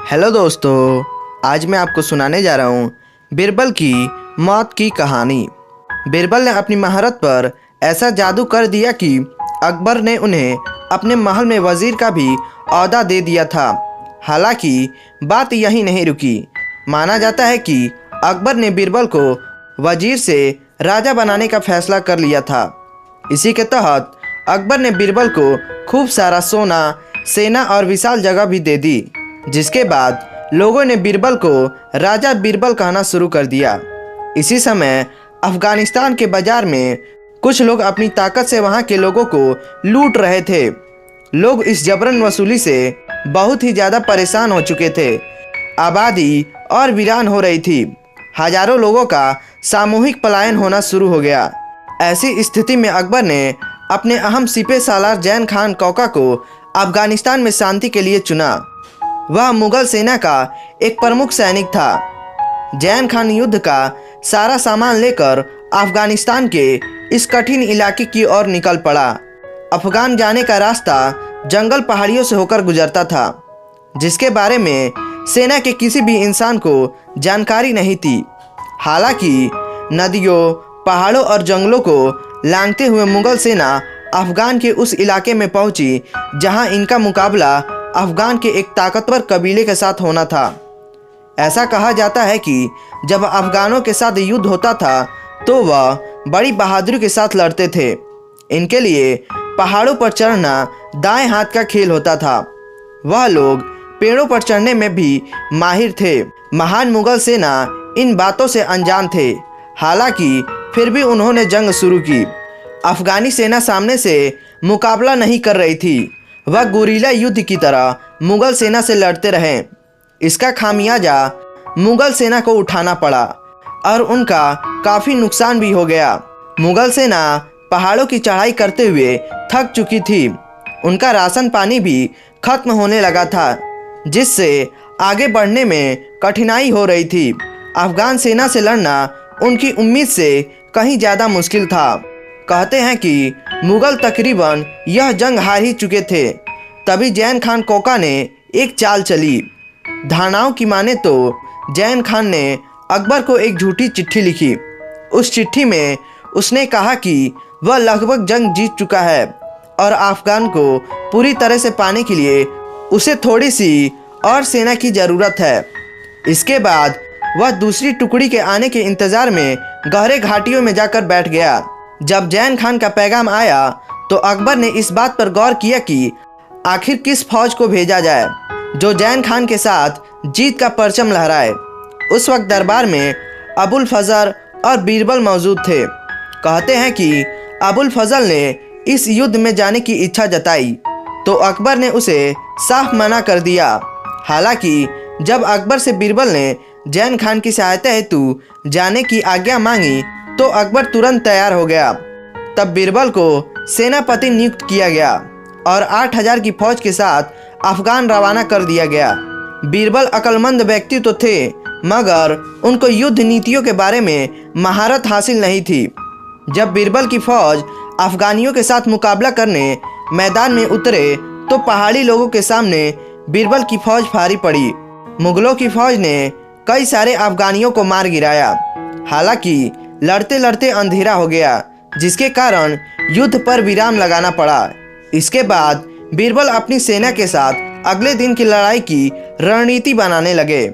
Hello दोस्तों, आज मैं आपको सुनाने जा रहा हूँ बीरबल की मौत की कहानी। बीरबल ने अपनी महारत पर ऐसा जादू कर दिया कि अकबर ने उन्हें अपने महल में वजीर का भी ओहदा दे दिया था। हालांकि बात यही नहीं रुकी। माना जाता है कि अकबर ने बीरबल को वजीर से राजा बनाने का फैसला कर लिया था। इसी के तहत अकबर ने बीरबल को खूब सारा सोना, सेना और विशाल जगह भी दे दी, जिसके बाद लोगों ने बीरबल को राजा बीरबल कहना शुरू कर दिया। इसी समय अफगानिस्तान के बाजार में कुछ लोग अपनी ताकत से वहां के लोगों को लूट रहे थे। लोग इस जबरन वसूली से बहुत ही ज़्यादा परेशान हो चुके थे। आबादी और वीरान हो रही थी। हजारों लोगों का सामूहिक पलायन होना शुरू हो गया। ऐसी स्थिति में अकबर ने अपने अहम सिपह सालार जैन खान कौका को अफगानिस्तान में शांति के लिए चुना। वह मुगल सेना का एक प्रमुख सैनिक था। जैन खान युद्ध का सारा सामान लेकर अफगानिस्तान के इस कठिन इलाके की ओर निकल पड़ा। अफगान जाने का रास्ता जंगल पहाड़ियों से होकर गुजरता था, जिसके बारे में सेना के किसी भी इंसान को जानकारी नहीं थी। हालांकि नदियों, पहाड़ों और जंगलों को लांघते हुए मुगल सेना अफगान के उस इलाके में पहुंची जहां इनका मुकाबला अफगान के एक ताकतवर कबीले के साथ होना था। ऐसा कहा जाता है कि जब अफगानों के साथ युद्ध होता था तो वह बड़ी बहादुरी के साथ लड़ते थे। इनके लिए पहाड़ों पर चढ़ना दाएं हाथ का खेल होता था। वह लोग पेड़ों पर चढ़ने में भी माहिर थे। महान मुगल सेना इन बातों से अनजान थे। हालांकि फिर भी उन्होंने जंग शुरू की। अफगानी सेना सामने से मुकाबला नहीं कर रही थी। वह गुरीला युद्ध की तरह मुगल सेना से लड़ते रहे। इसका खामियाजा मुगल सेना को उठाना पड़ा और उनका काफ़ी नुकसान भी हो गया। मुगल सेना पहाड़ों की चढ़ाई करते हुए थक चुकी थी। उनका राशन पानी भी खत्म होने लगा था, जिससे आगे बढ़ने में कठिनाई हो रही थी। अफगान सेना से लड़ना उनकी उम्मीद से कहीं ज़्यादा मुश्किल था। कहते हैं कि मुगल तकरीबन यह जंग हार ही चुके थे। तभी जैन खान कोका ने एक चाल चली। धारणाओं की माने तो जैन खान ने अकबर को एक झूठी चिट्ठी लिखी। उस चिट्ठी में उसने कहा कि वह लगभग जंग जीत चुका है और अफगान को पूरी तरह से पाने के लिए उसे थोड़ी सी और सेना की ज़रूरत है। इसके बाद वह दूसरी टुकड़ी के आने के इंतज़ार में गहरे घाटियों में जाकर बैठ गया। जब जैन खान का पैगाम आया तो अकबर ने इस बात पर गौर किया कि आखिर किस फौज को भेजा जाए जो जैन खान के साथ जीत का परचम लहराए। उस वक्त दरबार में अबुल फजल और बीरबल मौजूद थे। कहते हैं कि अबुल फजल ने इस युद्ध में जाने की इच्छा जताई तो अकबर ने उसे साफ मना कर दिया। हालांकि जब अकबर से बीरबल ने जैन खान की सहायता हेतु जाने की आज्ञा मांगी तो अकबर तुरंत तैयार हो गया। तब बीरबल को सेनापति नियुक्त किया गया और 8000 की फौज के साथ अफगान रवाना कर दिया गया। बीरबल अक्लमंद व्यक्ति तो थे, मगर उनको युद्ध नीतियों के बारे में महारत हासिल नहीं थी। जब बीरबल की फौज अफगानियों के साथ मुकाबला करने मैदान में उतरे तो पहाड़ी लोगों के सामने बीरबल की फौज भारी पड़ी। मुगलों की फौज ने कई सारे अफगानियों को मार गिराया। हालांकि लड़ते लड़ते अंधेरा हो गया, जिसके कारण युद्ध पर विराम लगाना पड़ा। इसके बाद बीरबल अपनी सेना के साथ अगले दिन की लड़ाई की रणनीति बनाने लगे।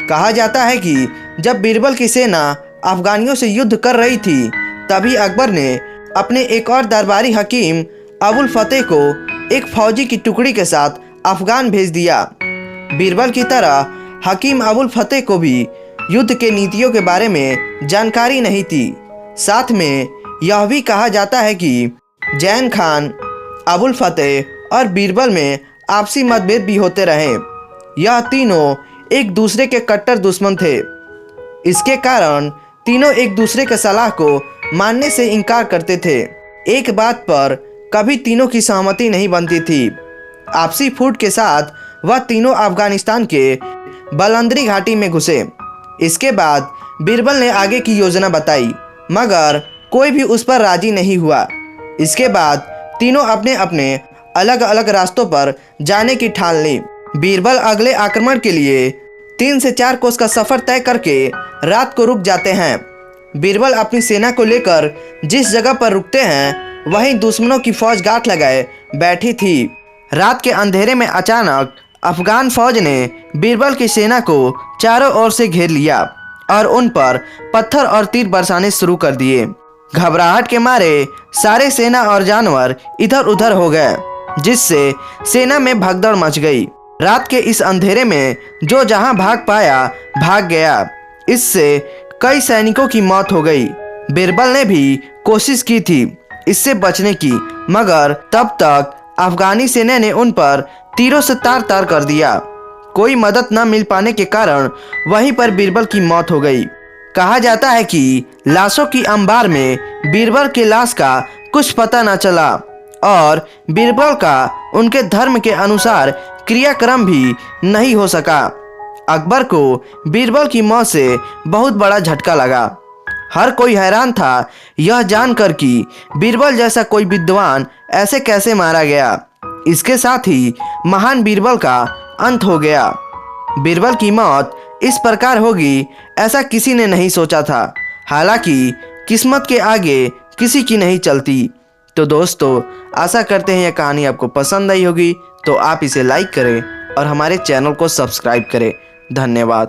कहा जाता है कि जब बीरबल की सेना अफगानियों से युद्ध कर रही थी तभी अकबर ने अपने एक और दरबारी हकीम अबुल फतेह को एक फौजी की टुकड़ी के साथ अफगान भेज दिया। बीरबल की तरह हकीम अबुल फतेह को भी युद्ध के नीतियों के बारे में जानकारी नहीं थी। साथ में यह भी कहा जाता है कि जैन खान, अबुल फतेह और बीरबल में आपसी मतभेद भी होते रहे। यह तीनों एक दूसरे के कट्टर दुश्मन थे। इसके कारण तीनों एक दूसरे के सलाह को मानने से इनकार करते थे। एक बात पर कभी तीनों की सहमति नहीं बनती थी। आपसी फूट के साथ वह तीनों अफगानिस्तान के बलंदरी घाटी में घुसे। इसके बाद बीरबल ने आगे की योजना बताई, मगर कोई भी उस पर राजी नहीं हुआ। इसके बाद तीनों अपने अपने अलग अलग रास्तों पर जाने की ठान ली। बीरबल अगले आक्रमण के लिए 3 से 4 कोस का सफर तय करके रात को रुक जाते हैं। बीरबल अपनी सेना को लेकर जिस जगह पर रुकते हैं वहीं दुश्मनों की फौज गांठ लगाए बैठी थी। रात के अंधेरे में अचानक अफगान फौज ने बीरबल की सेना को चारों ओर से घेर लिया और उन पर पत्थर और तीर बरसाने शुरू कर दिए। घबराहट के मारे सारे सेना और जानवर इधर उधर हो गए, जिससे सेना में भगदड़ मच गई। रात के इस अंधेरे में जो जहां भाग पाया भाग गया। इससे कई सैनिकों की मौत हो गई। बीरबल ने भी कोशिश की थी इससे बचने की, मगर तब तक अफगानी सेना ने उन पर तीरों से तार तार कर दिया। कोई मदद न मिल पाने के कारण वहीं पर बीरबल की मौत हो गई। कहा जाता है कि लाशों की अंबार में बीरबल के लाश का कुछ पता न चला और बीरबल का उनके धर्म के अनुसार क्रियाक्रम भी नहीं हो सका। अकबर को बीरबल की मौत से बहुत बड़ा झटका लगा। हर कोई हैरान था यह जानकर कि बीरबल जैसा कोई विद्वान ऐसे कैसे मारा गया। इसके साथ ही महान बीरबल का अंत हो गया। बीरबल की मौत इस प्रकार होगी ऐसा किसी ने नहीं सोचा था। हालांकि किस्मत के आगे किसी की नहीं चलती। तो दोस्तों, आशा करते हैं यह कहानी आपको पसंद आई होगी, तो आप इसे लाइक करें और हमारे चैनल को सब्सक्राइब करें। धन्यवाद।